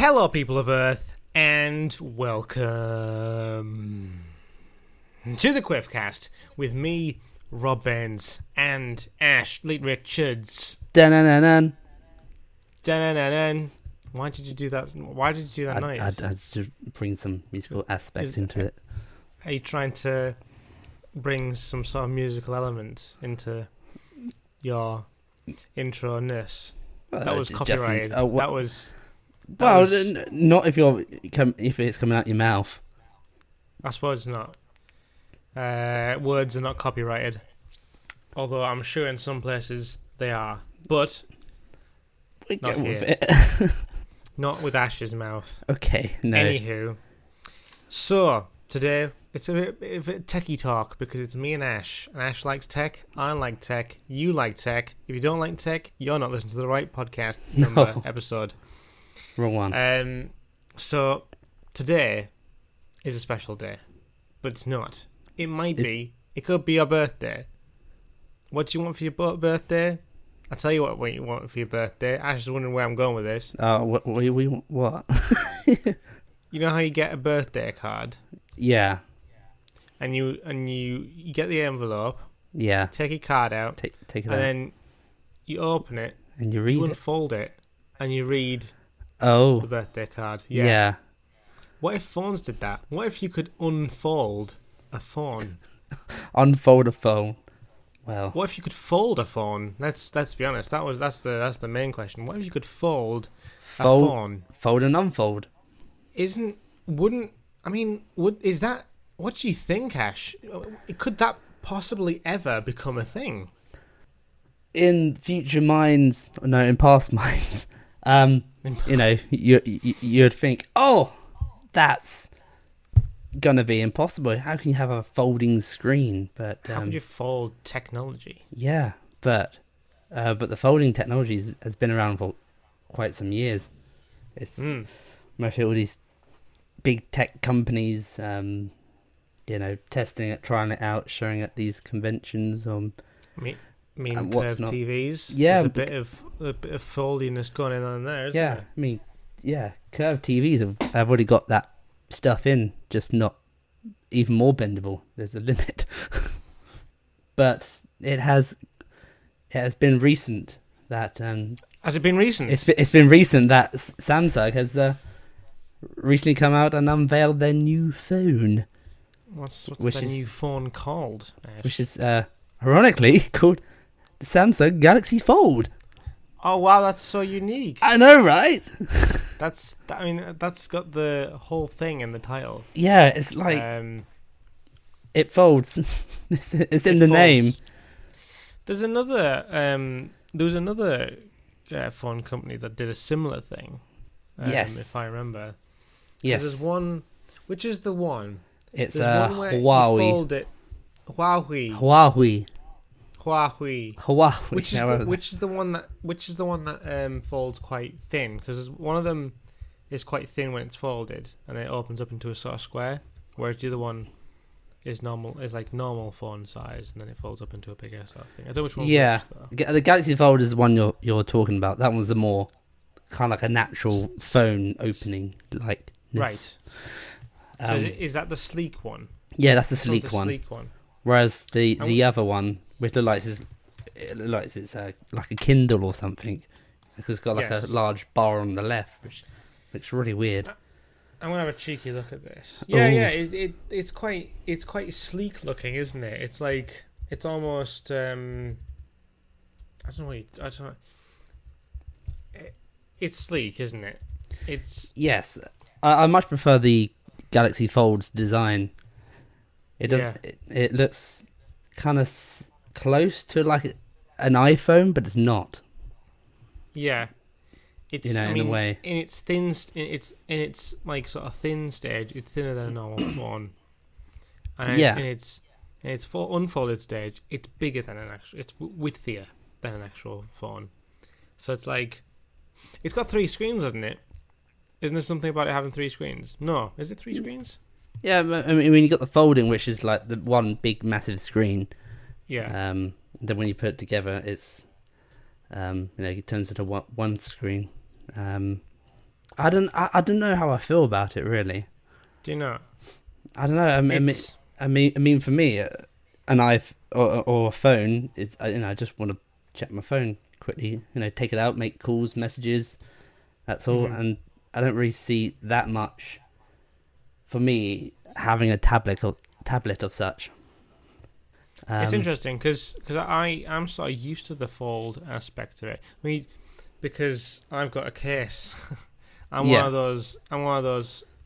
Hello, people of Earth, and welcome to the Quiffcast with me, Rob Baines, and Ashley Richards. Dun-dun-dun-dun. Dun-dun-dun-dun. Why did you do that? Why did you do that noise? I just to bring some musical aspect into it. Are you trying to bring some sort of musical element into your intro-ness? Well, That was copyrighted. That was... Not if it's coming out your mouth. I suppose not. Words are not copyrighted, although I'm sure in some places they are. But not here. With it. Not with Ash's mouth. Okay, no. Anywho, so today it's a bit techie talk because it's me and Ash. And Ash likes tech. I like tech. You like tech. If you don't like tech, you're not listening to the right podcast episode. Wrong one. So today is a special day, but it's not. It might be. It could be your birthday. What do you want for your birthday? I'll tell you what you want for your birthday. Ash is wondering where I'm going with this. What? You know how you get a birthday card? Yeah. And you get the envelope. Yeah. Take your card out. Take it and out. then you open it. And you read you it. unfold it. And you read the birthday card. Yeah. What if phones did that? What if you could unfold a phone? Unfold a phone. Well. What if you could fold a phone? Let's be honest. That's the main question. What if you could fold a phone? Fold and unfold. Is that... What do you think, Ash? Could that possibly ever become a thing? In future minds, no, in past minds, you'd think, oh, that's gonna be impossible. How can you have a folding screen? But how could you fold technology? Yeah, but the folding technology has been around for quite some years. It's mostly all these big tech companies, testing it, trying it out, showing at these conventions. I mean, curved TVs. Yeah, there's a bit of foldiness going on there, isn't there? I mean, yeah, curved TVs have already got that stuff in, just not even more bendable. There's a limit. But it has been recent that has it been recent? It's been recent that Samsung has recently come out and unveiled their new phone. What's the new phone called, Ash? Which is ironically called the Samsung Galaxy Fold. Oh wow, that's so unique. I know, right? That's got the whole thing in the title. Yeah, it's like it folds. it's in the name. There was another phone company that did a similar thing. Yes, if I remember. Yes, there's one. Which is the one? It's Huawei. Which is the one that folds quite thin, because one of them is quite thin when it's folded and it opens up into a sort of square, whereas the other one is like normal phone size and then it folds up into a bigger sort of thing. I don't know which one. Yeah, works, though. The Galaxy Fold is the one you're talking about. That one's the more kind of like a natural phone opening like. Right. So is that the sleek one? Yeah, that's the sleek one. Whereas the other one, which looks like it's like a Kindle or something, because it's got like a large bar on the left, which looks really weird. I'm gonna have a cheeky look at this. Yeah, it's quite sleek looking, isn't it? It's like it's almost I don't know. It's sleek, isn't it? Yes. I much prefer the Galaxy Fold's design. It does. Yeah. It looks kind of close to like an iPhone, but it's not. Yeah, it's in a way. In its thin, in its like sort of thin stage, it's thinner than a normal phone. And in its unfolded stage, it's bigger than it's widthier than an actual phone. So it's like, it's got 3 screens, hasn't it? Isn't there something about it having 3 screens? No. Is it 3 screens? Yeah, I mean, you got the folding, which is like the one big massive screen. Yeah. Then when you put it together, it's it turns into one screen. I don't know how I feel about it really. Do you know? I don't know. I mean, for me, an or a phone is. I just want to check my phone quickly. Take it out, make calls, messages. That's all, and I don't really see that much. For me, having a tablet of such. It's interesting because I'm sort of used to the fold aspect of it. I mean, because I've got a case. I'm one of those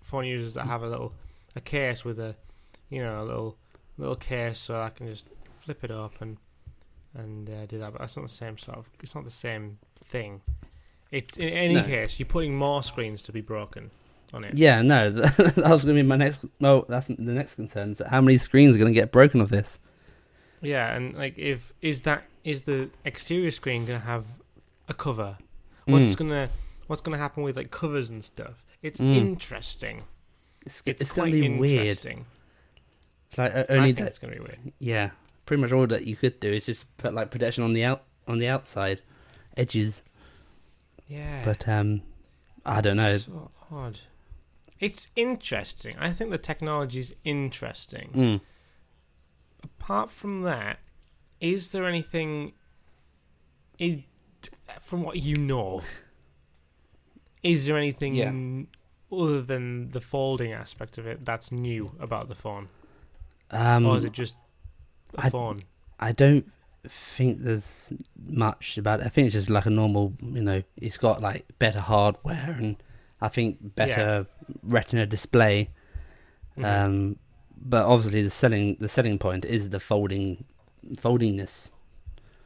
phone users that have a case with a little case, so I can just flip it up and do that. But that's not the same sort of. It's not the same thing. It's in any case, you're putting more screens to be broken on it. Yeah, no, that was going to be my next. No, that's the next concern. Is that how many screens are going to get broken of this? Yeah, and like, is the exterior screen going to have a cover? What's gonna happen with like covers and stuff? It's interesting. It's going to be weird. It's like only I think it's going to be weird. Yeah, pretty much all that you could do is just put like protection on the outside edges. Yeah, but I don't know. So odd. It's interesting. I think the technology's interesting. Apart from that, is there anything? From what you know, is there anything other than the folding aspect of it that's new about the phone? Or is it just a phone? I don't think there's much about it. I think it's just like a normal, it's got like better hardware and I think better retina display. But obviously the selling point is the foldingness.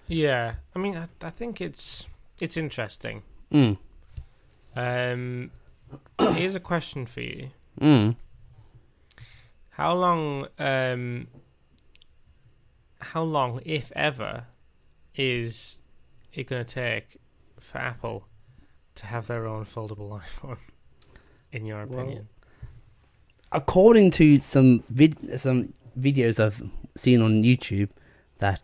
Yeah, I mean, I think it's interesting. Here's a question for you. How long, if ever, is it going to take for Apple to have their own foldable iPhone, in your opinion? According to some videos I've seen on YouTube, that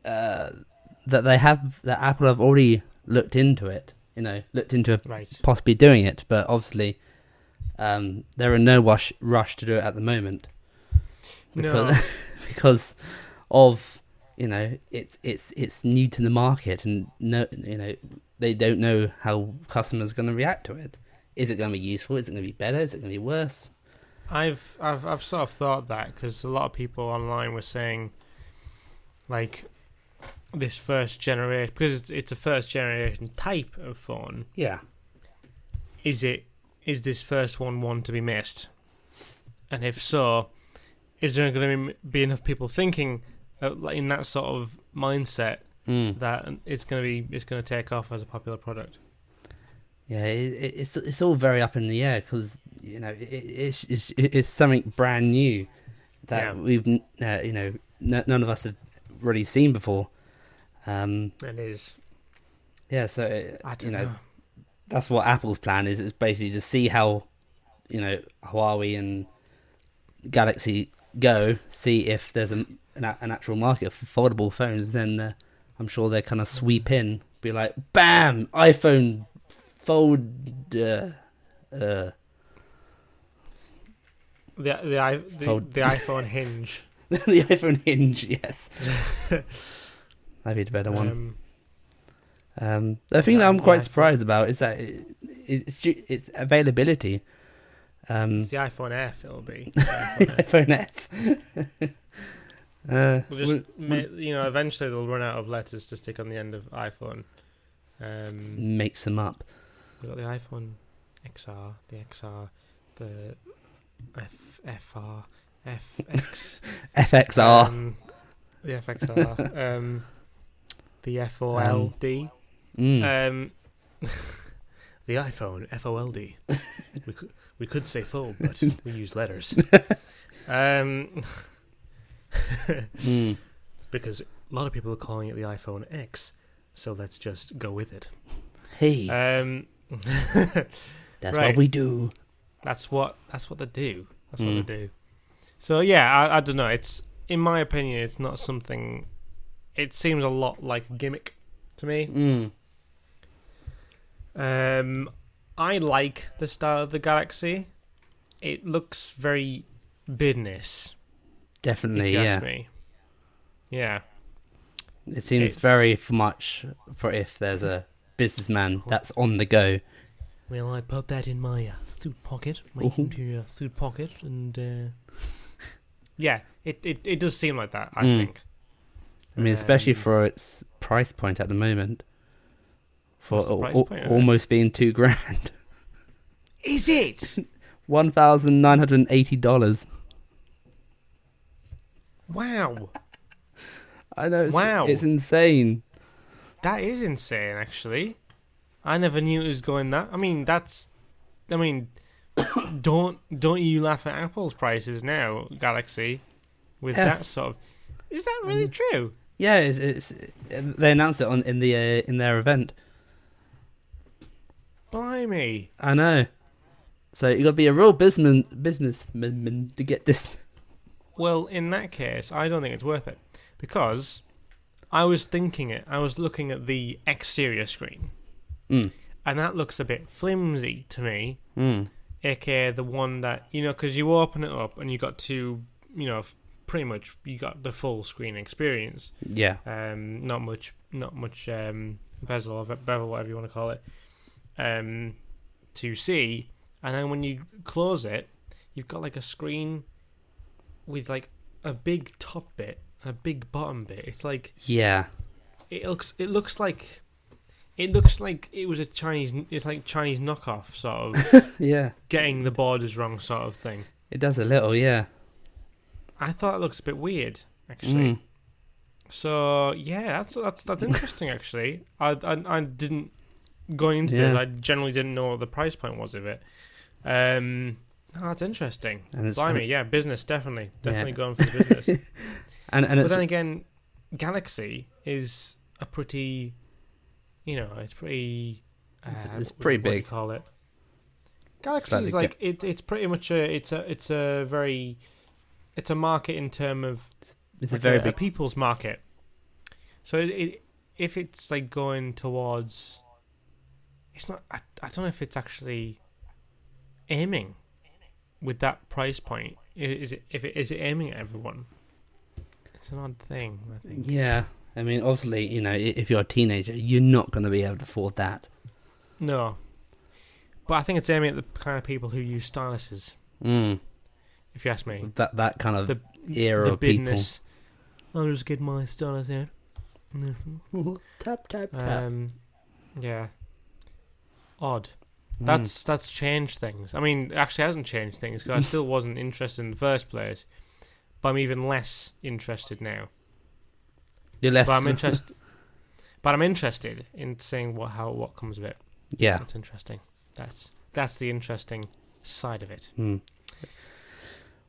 that Apple have already looked into it. Possibly doing it, but obviously they're in no rush to do it at the moment. Because of it's new to the market and they don't know how customers are going to react to it. Is it going to be useful? Is it going to be better? Is it going to be worse? I've sort of thought that because a lot of people online were saying like this first generation, because it's a first generation type of phone. Yeah. Is this first one to be missed? And if so, is there going to be enough people thinking in that sort of mindset that it's going to take off as a popular product? Yeah, it's all very up in the air because it's something brand new that we've none of us have really seen before. It is. Yeah, so that's what Apple's plan is. It's basically to see how Huawei and Galaxy go, see if there's an actual market for foldable phones. Then I'm sure they kind of sweep in, be like, bam, iPhone fold. The iPhone hinge. The iPhone hinge, yes. That'd be the better one. The thing that I'm quite surprised about is that it's availability. It's the iPhone F. It'll be iPhone F. Eventually they'll run out of letters to stick on the end of iPhone. Makes them up. We've got the iPhone XR, the XR, the FR, FX, FXR, the FXR, the FOLD, the iPhone FOLD. We could say fold, but we use letters. Because a lot of people are calling it the iPhone X, so let's just go with it. Hey, that's right. What we do. That's what they do. That's what they do. So yeah, I don't know. It's, in my opinion, it's not something. It seems a lot like a gimmick to me. I like the style of the Galaxy. It looks very business. Definitely, if you yeah. ask me. Yeah. It seems very much for if there's a businessman that's on the go. Well, I put that in my suit pocket, my interior suit pocket, and yeah, it does seem like that, I think. I mean, especially for its price point at the moment. For almost being $2,000. Is it? $1,980. Wow. I know. Wow. It's insane. That is insane, actually. I never knew it was going that. I mean, don't you laugh at Apple's prices now, Galaxy, with that sort of. Is that really true? Yeah, it's they announced it in their event. Blimey. I know. So you got to be a real businessman to get this. Well, in that case, I don't think it's worth it, because I was looking at the exterior screen, and that looks a bit flimsy to me. aka the one that, because you open it up and you got two, pretty much you got the full screen experience. Yeah. Not much bezel or bevel, whatever you want to call it, to see. And then when you close it, you've got like a screen with like a big top bit and a big bottom bit. It's like, yeah, it looks like it was Chinese knockoff sort of. Yeah, getting the borders wrong sort of thing. It does a little, yeah. I thought it looks a bit weird, actually. So yeah, that's interesting. Actually, I didn't, going into this, I generally didn't know what the price point was of it. That's interesting. Blimey, yeah, business, definitely going for the business. But then again, Galaxy is a pretty, it's pretty. It's pretty big. What do you call it? Galaxy is like it's pretty much it's a market in terms of it's like a very big people's market. So if it's like going towards, it's not. I don't know if it's actually aiming with that price point. Is it aiming at everyone? It's an odd thing, I think. Yeah, I mean, obviously, if you're a teenager, you're not going to be able to afford that. No. But I think it's aiming at the kind of people who use styluses. If you ask me. That kind of era of business, people. I'll just get my stylus out. Tap, tap, tap. Yeah. Odd. That's changed things. I mean, it actually hasn't changed things, because I still wasn't interested in the first place. But I'm even less interested now. You're less. But I'm interested in seeing what comes of it. Yeah. That's interesting. That's the interesting side of it.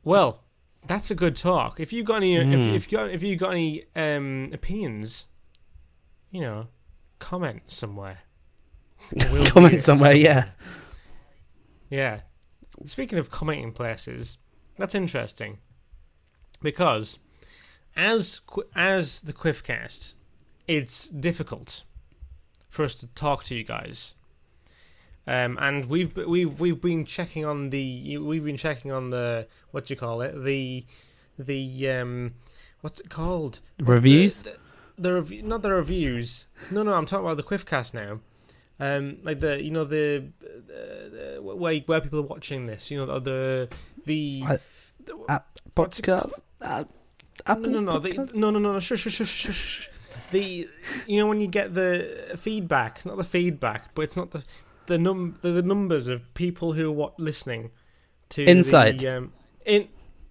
Well, that's a good talk. If you got any, if you got any opinions, comment somewhere. Comment somewhere, yeah. Yeah. Speaking of commenting places, that's interesting, because as the Quiffcast, it's difficult for us to talk to you guys. And we've been checking on the what do you call it, the what's it called, reviews, the review, not the reviews, no I'm talking about the Quiffcast now, like the where people are watching this, the podcast, no shush. The when you get the feedback, not the feedback, but it's not the numbers of people who are listening to Insight.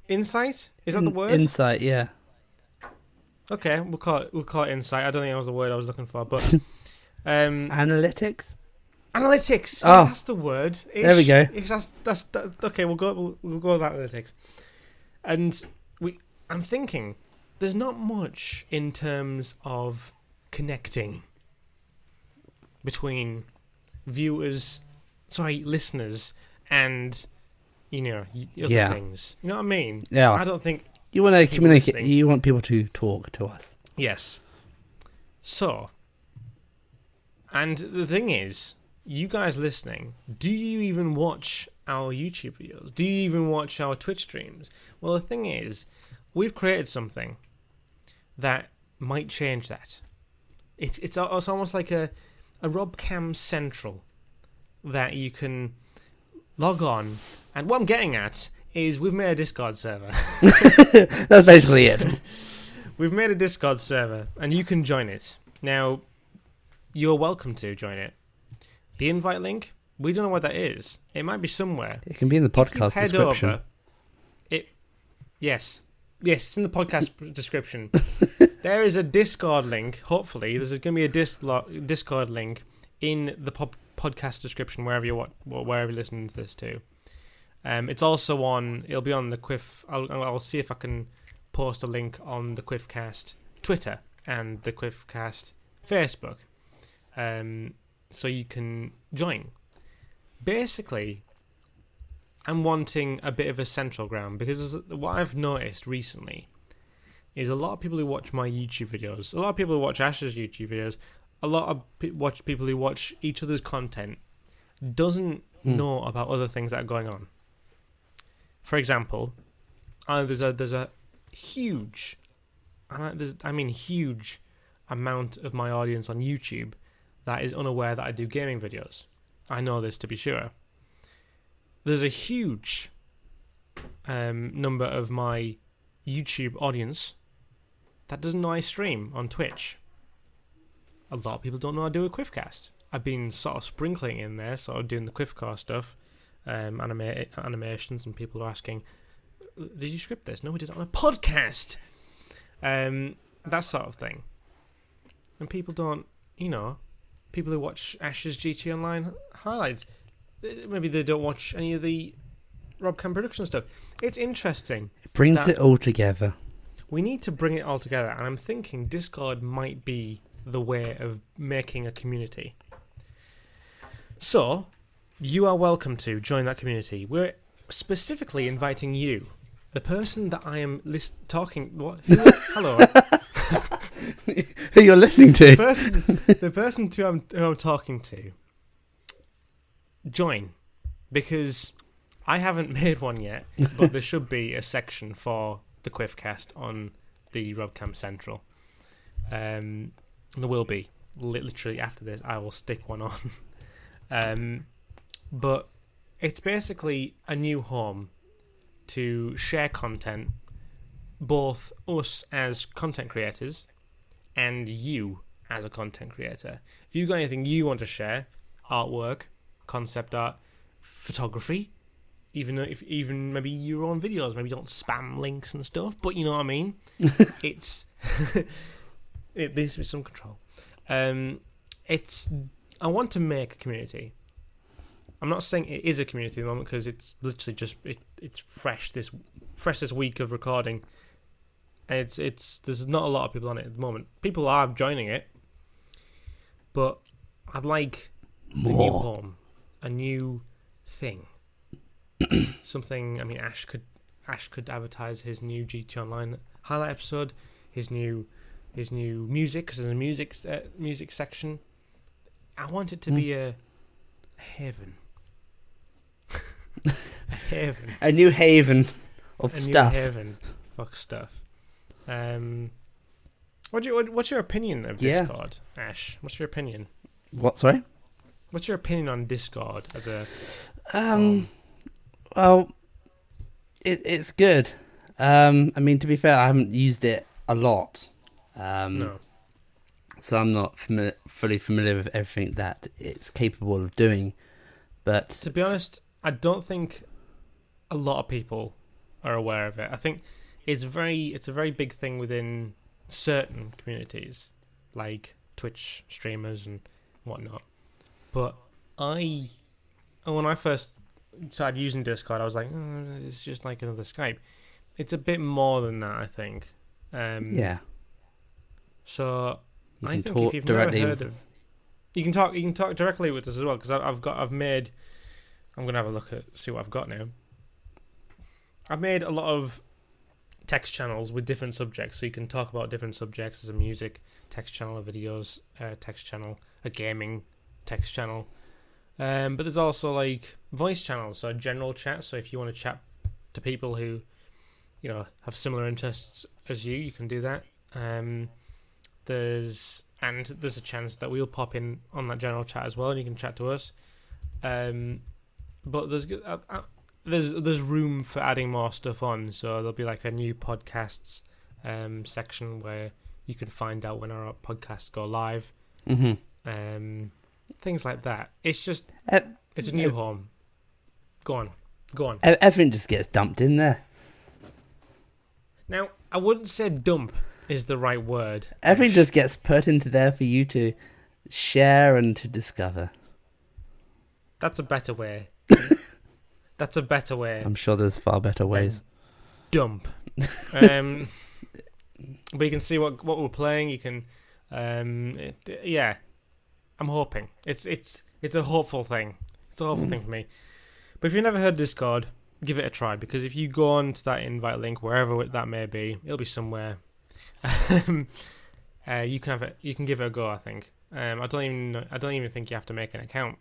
Insight? Is that the word? Insight, yeah. Okay, we'll call it insight. I don't think that was the word I was looking for, but analytics. Analytics. Oh, that's the word. There we go. That's okay. We'll go with analytics. And I'm thinking, there's not much in terms of connecting between listeners, and other things. You know what I mean? Yeah. I don't think you want to communicate. Listening. You want people to talk to us. Yes. So, and the thing is, you guys listening, do you even watch our YouTube videos? Do you even watch our Twitch streams? Well, the thing is, we've created something that might change that. It's almost like a Robcam Central that you can log on, and what I'm getting at is we've made a Discord server. That's basically it. We've made a Discord server, and you can join it. Now, you're welcome to join it. The invite link, we don't know what that is. It might be somewhere. It can be in the podcast description. Over, yes, it's in the podcast description. There is a Discord link. Hopefully, there's going to be a Discord link in the podcast description wherever you're listening to this too. It's also on. It'll be on the Quiff. I'll see if I can post a link on the Quiffcast Twitter and the Quiffcast Facebook, so you can join. Basically, I'm wanting a bit of a central ground because what I've noticed recently is a lot of people who watch my YouTube videos, a lot of people who watch Ash's YouTube videos, a lot of people who watch each other's content doesn't know about other things that are going on. For example, there's a huge, huge amount of my audience on YouTube that is unaware that I do gaming videos. I know this to be sure. There's a huge number of my YouTube audience that doesn't know I stream on Twitch. A lot of people don't know I do a Quiffcast. I've been sort of sprinkling in there, sort of doing the Quiffcast stuff, animations, and people are asking, did you script this? No, we did it on a podcast. That sort of thing. And people don't, people who watch Ash's GT Online highlights, maybe they don't watch any of the Robcam production stuff. It's interesting. It brings it all together. We need to bring it all together, and I'm thinking Discord might be the way of making a community. So, you are welcome to join that community. We're specifically inviting you, the person that I am talking. What? Hello. Who you're listening to? The person who I'm talking to. Join, because I haven't made one yet, but there should be a section for the Quiffcast on the Robcam Central. There will be. Literally after this, I will stick one on. But it's basically a new home to share content, both us as content creators and you as a content creator. If you've got anything you want to share, artwork, concept art, photography, even maybe your own videos, maybe don't spam links and stuff, but you know what I mean. It needs to be some control. I want to make a community. I'm not saying it is a community at the moment because it's literally just it's fresh this week of recording, and there's not a lot of people on it at the moment. People are joining it, but I'd like more. A new home, a new thing. Something. I mean, Ash could advertise his new GT Online highlight episode, his new music, because there's a music section. I want it to be a haven. A haven. A new haven of stuff. A new haven for stuff. What's your opinion of Discord, Ash? What's your opinion? What? Sorry. What's your opinion on Discord as a? Well, it's good. I mean, to be fair, I haven't used it a lot. No. So I'm not fully familiar with everything that it's capable of doing. But to be honest, I don't think a lot of people are aware of it. I think it's a very big thing within certain communities, like Twitch streamers and whatnot. But when I first started using Discord, I was like, it's just like another Skype. It's a bit more than that, I think. Yeah. So I think talk if you've directly. never heard of, you can talk directly with us as well, because I've made. I'm gonna have a look at see what I've got now. I've made a lot of text channels with different subjects, so you can talk about different subjects. There's a music text channel, a videos text channel, a gaming text channel, But there's also like voice channels, so general chat. So if you want to chat to people who, have similar interests as you, you can do that. There's a chance that we'll pop in on that general chat as well, and you can chat to us. But there's room for adding more stuff on, so there'll be like a new podcasts section where you can find out when our podcasts go live. Things like that. It's just it's a new home. Go on. Everything just gets dumped in there. Now, I wouldn't say dump is the right word. Everything just gets put into there for you to share and to discover. That's a better way. That's a better way. I'm sure there's far better ways. Dump. But you can see what we're playing. You can, yeah. I'm hoping it's a hopeful thing. It's a hopeful thing for me. But if you've never heard Discord, give it a try, because if you go on to that invite link, wherever that may be, it'll be somewhere. You can give it a go. I think. I don't even think you have to make an account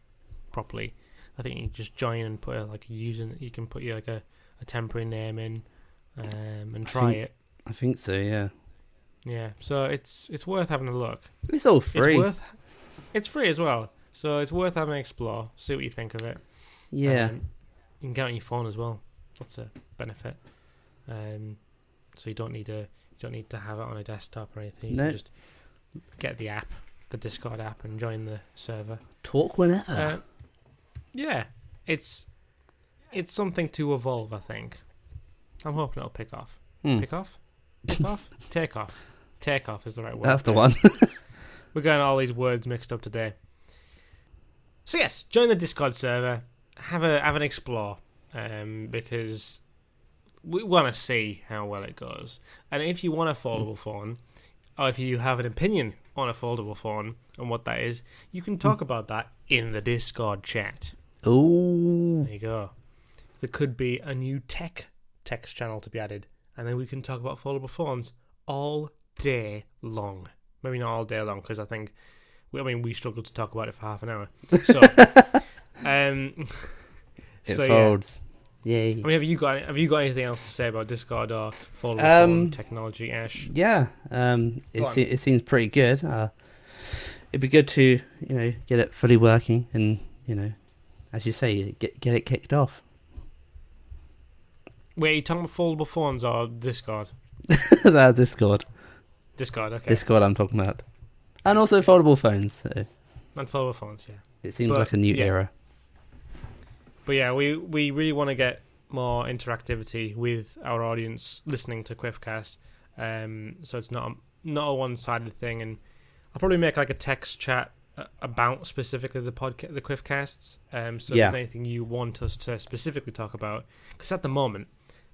properly. I think you just join and put a user. You can put a temporary name in, and try it. I think so. Yeah. Yeah. So it's worth having a look. It's all free. It's free as well, so it's worth having an explore. See what you think of it. Yeah. You can get it on your phone as well. That's a benefit. So you don't need to have it on a desktop or anything. You can just get the app, the Discord app, and join the server. Talk whenever. Yeah, it's something to evolve. I think. I'm hoping it'll pick off. Pick off? Pick off? Take off. Take off is the right word. That's the one. We're getting all these words mixed up today. So yes, join the Discord server. Have an explore, because we want to see how well it goes. And if you want a foldable phone, or if you have an opinion on a foldable phone and what that is, you can talk about that in the Discord chat. Ooh. There you go. There could be a new text channel to be added, and then we can talk about foldable phones all day long. Maybe not all day long, because I think, we struggled to talk about it for half an hour. So, it folds. Yeah. Yay. Have you got anything else to say about Discord or foldable phone technology, Ash? Yeah. It seems pretty good. It'd be good to get it fully working and as you say, get it kicked off. Wait, are you talking about foldable phones or Discord? Discord. Discord, okay. Discord I'm talking about. And also foldable phones. So. And foldable phones, yeah. It seems like a new era. But yeah, we really want to get more interactivity with our audience listening to Quiffcast. So it's not a one-sided thing. And I'll probably make a text chat about specifically the Quiffcasts. So if there's anything you want us to specifically talk about. Because at the moment,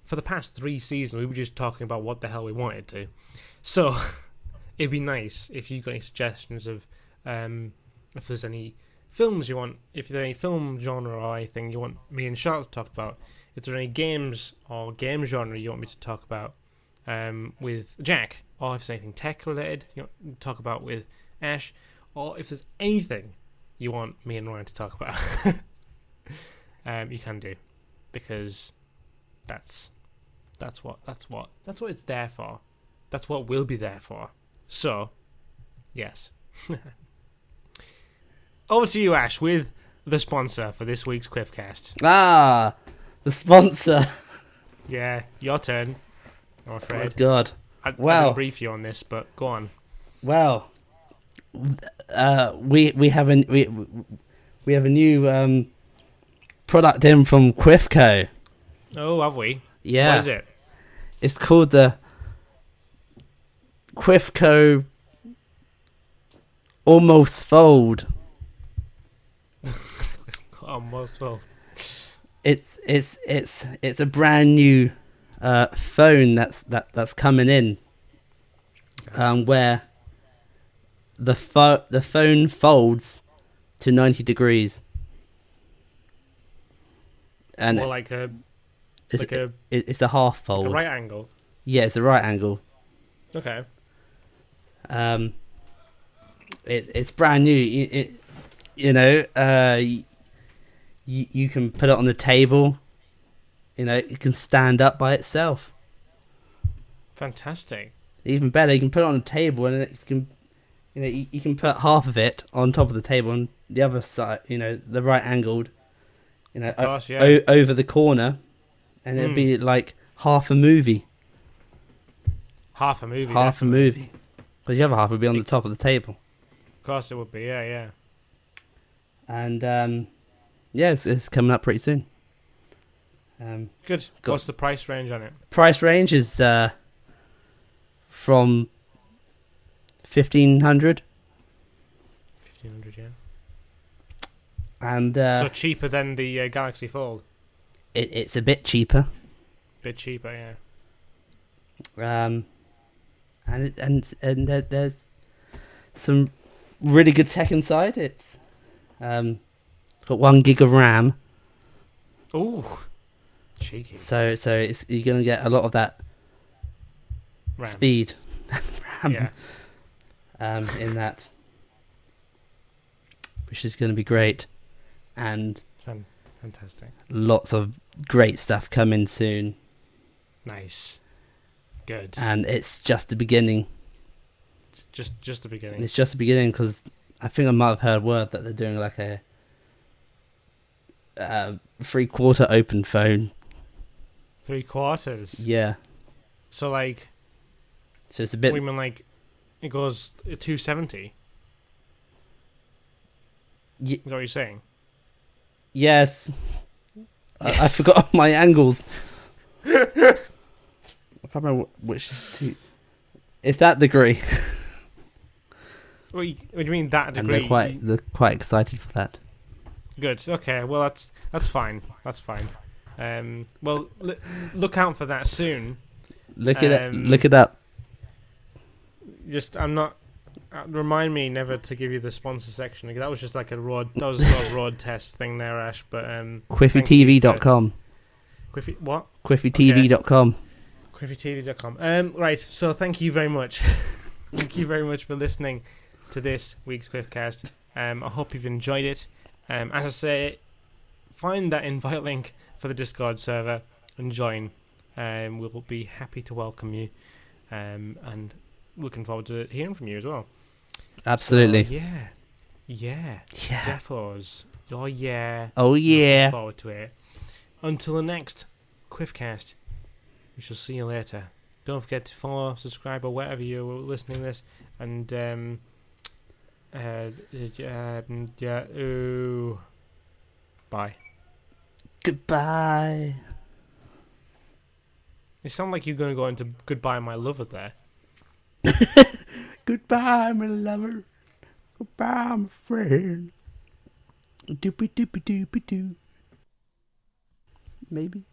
for the past 3 seasons, we were just talking about what the hell we wanted to. So it'd be nice if you got any suggestions of if there's any films you want, if there's any film genre or anything you want me and Charlotte to talk about, if there's any games or game genre you want me to talk about with Jack, or if there's anything tech related you want to talk about with Ash, or if there's anything you want me and Ryan to talk about, you can do, because that's what it's there for. That's what we'll be there for. So, yes. Over to you, Ash, with the sponsor for this week's Quiffcast. The sponsor. Yeah, your turn, I'm afraid. Oh, God. I didn't brief you on this, but go on. Well, we have a new product in from Quiffco. Oh, have we? Yeah. What is it? It's called the Quiffco Almost Fold. Almost Fold. It's a brand new phone that's coming in, where the phone folds to 90 degrees, and More it's a half fold. a right angle. Yeah, it's a right angle. Okay. It's brand new. You can put it on the table. It can stand up by itself. Fantastic. Even better, you can put it on a table, and it can, you can put half of it on top of the table, and the other side, the right angled, Of course, yeah. over the corner, and it'd be like half a movie. Half a movie. Half definitely. a movie. Because the other half would be on the top of the table. Of course, it would be. Yeah. And it's coming up pretty soon. Good. What's the price range on it? Price range is from 1,500. 1,500, yeah. And so cheaper than the Galaxy Fold. It's a bit cheaper. Bit cheaper, yeah. And there's some really good tech inside. It's got 1 gig of RAM. Ooh, cheeky. So you're gonna get a lot of that RAM. speed, RAM, Yeah. in that, which is gonna be great, and Fantastic. lots of great stuff coming soon. Nice. Good. And it's just the beginning. Just the beginning. It's just the beginning, because I think I might have heard word that they're doing like a 3/4 open phone. 3/4. Yeah. So like. So it's a bit. We mean like, it goes 270. Is that what you're saying? Yes. I forgot my angles. I can't remember which. It's that degree. What do you mean that degree? And they're quite excited for that. Good. Okay. Well, that's fine. That's fine. Well, look out for that soon. Look it up. I'm not. Remind me never to give you the sponsor section. That was just like a raw. That was a sort of raw test thing there, Ash. But QuiffyTV.com. Quiffy what? QuiffyTV.com. QuiffyTV.com. Right. So thank you very much. Thank you very much for listening to this week's Quiffcast. I hope you've enjoyed it. As I say, find that invite link for the Discord server and join. We'll be happy to welcome you, and looking forward to hearing from you as well. Absolutely. So, yeah. Defos. Oh yeah. Looking forward to it. Until the next Quiffcast, we shall see you later. Don't forget to follow, subscribe, or wherever you're listening to this, and bye. Goodbye. It sounds like you're going to go into goodbye, my lover there. Goodbye, my lover. Goodbye, my friend. Doopy doopy doopy doo. Maybe.